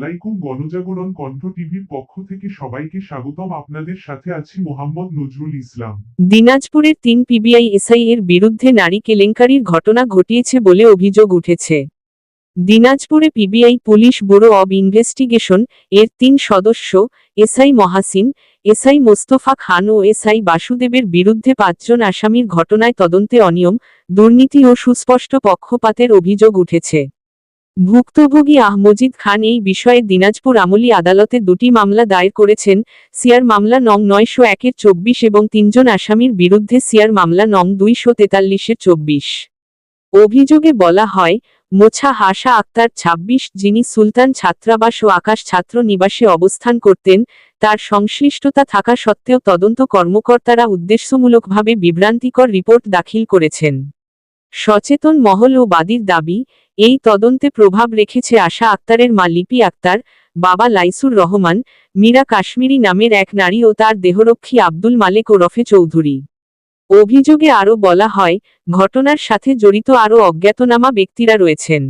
আলাইকুম। গণজাগরণ কণ্ঠ টিভির পক্ষ থেকে সবাইকে স্বাগতম। আপনাদের সাথে আছি মোহাম্মদ নজরুল ইসলাম। দিনাজপুরের ৩ পিবিআই এসআই এর বিরুদ্ধে নারী কেলেঙ্কারির ঘটনা ঘটিয়েছে বলে অভিযোগ উঠেছে। দিনাজপুরে PBI police bureau of investigation এর ৩ সদস্য এসআই মহাসিন, এসআই মোস্তফা খান ও এসআই বাসুদেবের বিরুদ্ধে ৫ জন আসামির ঘটনায় তদন্তে অনিয়ম, দুর্নীতি ও সুস্পষ্ট পক্ষপাতের অভিযোগ উঠেছে। ভুক্তভোগী মজিদ খান এই বিষয়ে দিনাজপুর আমলি আদালতে ২টি মামলা দায়ের করেছেন। সিআর মামলা নং ৯০১-২৪ এবং ৩ জন আসামির বিরুদ্ধে সিআর মামলা নং ২৪৩-২৪। অভিযোগে বলা হয়, মোছা আশা আক্তার ২৬, যিনি সুলতান ছাত্রাবাস ও আকাশ ছাত্র নিবাসে অবস্থান করতেন, তার সংশ্লিষ্টতা থাকা সত্ত্বেও তদন্ত কর্মকর্তারা উদ্দেশ্যমূলকভাবে বিভ্রান্তিকর রিপোর্ট দাখিল করেছেন। সচেতন মহল ও বাদীর দাবি, এই তদন্তে প্রভাব রেখেছে আশা আক্তারের মা লিপি আক্তার, বাবা লাইসুর রহমান, মীরা কাশ্মীরি নামের এক নারী ও তার দেহরক্ষী আব্দুল মালেক ওরফে চৌধুরী। অভিযোগে আরও বলা হয়, ঘটনার সাথে জড়িত আরও অজ্ঞাতনামা ব্যক্তিরা রয়েছেন।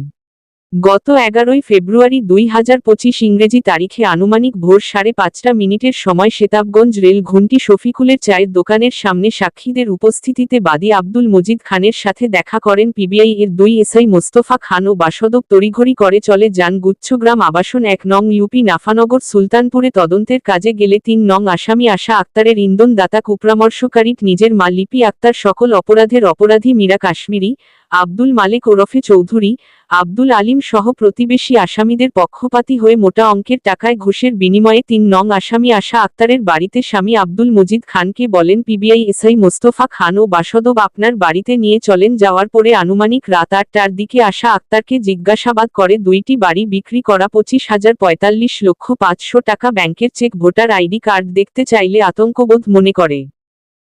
গত ১১ ফেব্রুয়ারি ২০২৫ ইংরেজি তারিখে আনুমানিক ভোর ৫:৩০ সময় শেতাবগঞ্জ রেল ঘুমটি শফিকুলের চায়ের দোকানের সামনে সাক্ষীদের উপস্থিতিতে বাদী আব্দুল মজিদ খানের সাথে দেখা করেন পিবিআই এর ২ এসআই মোস্তফা খান ও বাসদব তড়িঘড়ি করে চলে যান গুচ্ছগ্রাম আবাসন ১ নং ইউপি নাফানগর সুলতানপুরে তদন্তের কাজে গেলে ৩ নং আসামি আশা আক্তারের ইন্ধনদাতা কুপরামর্শকারী নিজের মা লিপি আক্তার সকল অপরাধের অপরাধী মীরা কাশ্মীরি, আব্দুল মালেক ওরফে চৌধুরী, আব্দুল আলিম সহ প্রতিবেশী আসামিদের পক্ষপাতী হয়ে মোটা অঙ্কের টাকায় ঘুষের বিনিময়ে ৩ নং আসামি আশা আক্তারের বাড়িতে স্বামী আব্দুল মজিদ খানকে বলেন পিবিআই এসআই মোস্তফা খান ও বাসদব আপনার বাড়িতে নিয়ে চলেন। যাওয়ার পরে আনুমানিক রাত ৮টার দিকে আশা আক্তারকে জিজ্ঞাসাবাদ করে ২টি বাড়ি বিক্রি করা ২৫,৪৫,৫০০ টাকা ব্যাংকের চেক ভোটার আইডি কার্ড দেখতে চাইলে আতঙ্কবোধ মনে করে।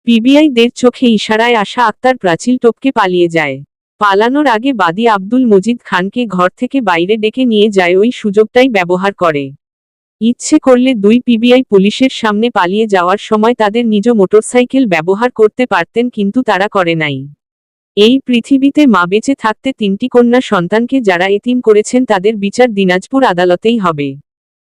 পিবিআই দের চোখে ইশারায় আশা আক্তার প্রাচীল টপকে পালিয়ে যায়। পালানোর আগে বাদী আব্দুল মজিদ খানকে ঘর থেকে বাইরে ডেকে নিয়ে যায় ওই সুযোগটাই ব্যবহার করে। ইচ্ছে করলে ২ পিবিআই পুলিশের সামনে পালিয়ে যাওয়ার সময় তাদের নিজ মোটরসাইকেল ব্যবহার করতে পারতেন, কিন্তু তারা করে নাই। এই পৃথিবীতে মা বেঁচে থাকতে ৩টি কন্যা সন্তানকে যারা এতিম করেছেন তাদের বিচার দিনাজপুর আদালতেই হবে।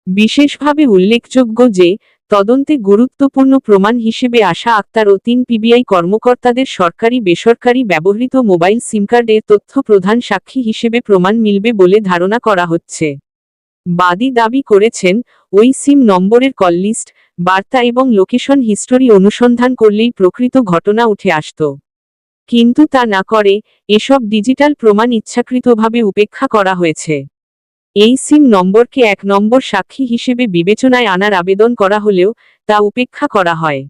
বিশেষভাবে উল্লেখযোগ্য যে, তদন্তে গুরুত্বপূর্ণ প্রমাণ হিসেবে আশা আক্তার ও ৩ পিবিআই কর্মকর্তাদের সরকারি বেসরকারি ব্যবহৃত মোবাইল সিমকার্ডের তথ্য প্রধান সাক্ষী হিসেবে প্রমাণ মিলবে বলে ধারণা করা হচ্ছে। বাদী দাবি করেছেন, ওই সিম নম্বরের কল লিস্ট, বার্তা এবং লোকেশন হিস্টোরি অনুসন্ধান করলেই প্রকৃত ঘটনা উঠে আসত। কিন্তু তা না করে এসব ডিজিটাল প্রমাণ ইচ্ছাকৃতভাবে উপেক্ষা করা হয়েছে। এই সিম নম্বরকে ১ নম্বর সাক্ষী হিসেবে বিবেচনায় আনার আবেদন করা হলেও তা উপেক্ষা করা হয়।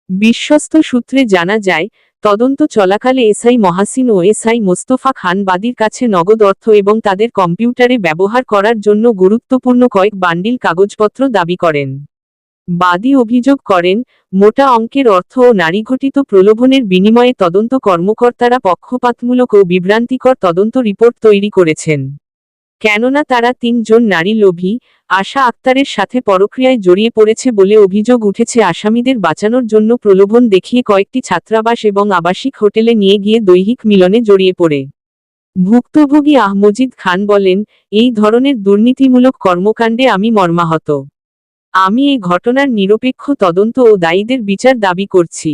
বিশ্বস্ত সূত্রে জানা যায়, তদন্ত চলাকালে এসআই মহাসিন ও এসআই মোস্তফা খান বাদীর কাছে নগদ অর্থ এবং তাদের কম্পিউটারে ব্যবহার করার জন্য গুরুত্বপূর্ণ কয়েক বান্ডিল কাগজপত্র দাবি করেন। বাদী অভিযোগ করেন, মোটা অঙ্কের অর্থ ও নারীঘটিত প্রলোভনের বিনিময়ে তদন্ত কর্মকর্তারা পক্ষপাতমূলক ও বিভ্রান্তিকর তদন্ত রিপোর্ট তৈরি করেছেন। কেননা তারা ৩ জন নারী লোভী আশা আক্তারের সাথে পরক্রিয়ায় জড়িয়ে পড়েছে বলে অভিযোগ উঠেছে। আসামিদের বাঁচানোর জন্য প্রলোভন দেখিয়ে কয়েকটি ছাত্রাবাস এবং আবাসিক হোটেলে নিয়ে গিয়ে দৈহিক মিলনে জড়িয়ে পড়ে। ভুক্তভোগী মজিদ খান বলেন, এই ধরনের দুর্নীতিমূলক কর্মকাণ্ডে আমি মর্মাহত। আমি এই ঘটনার নিরপেক্ষ তদন্ত ও দায়ীদের বিচার দাবি করছি।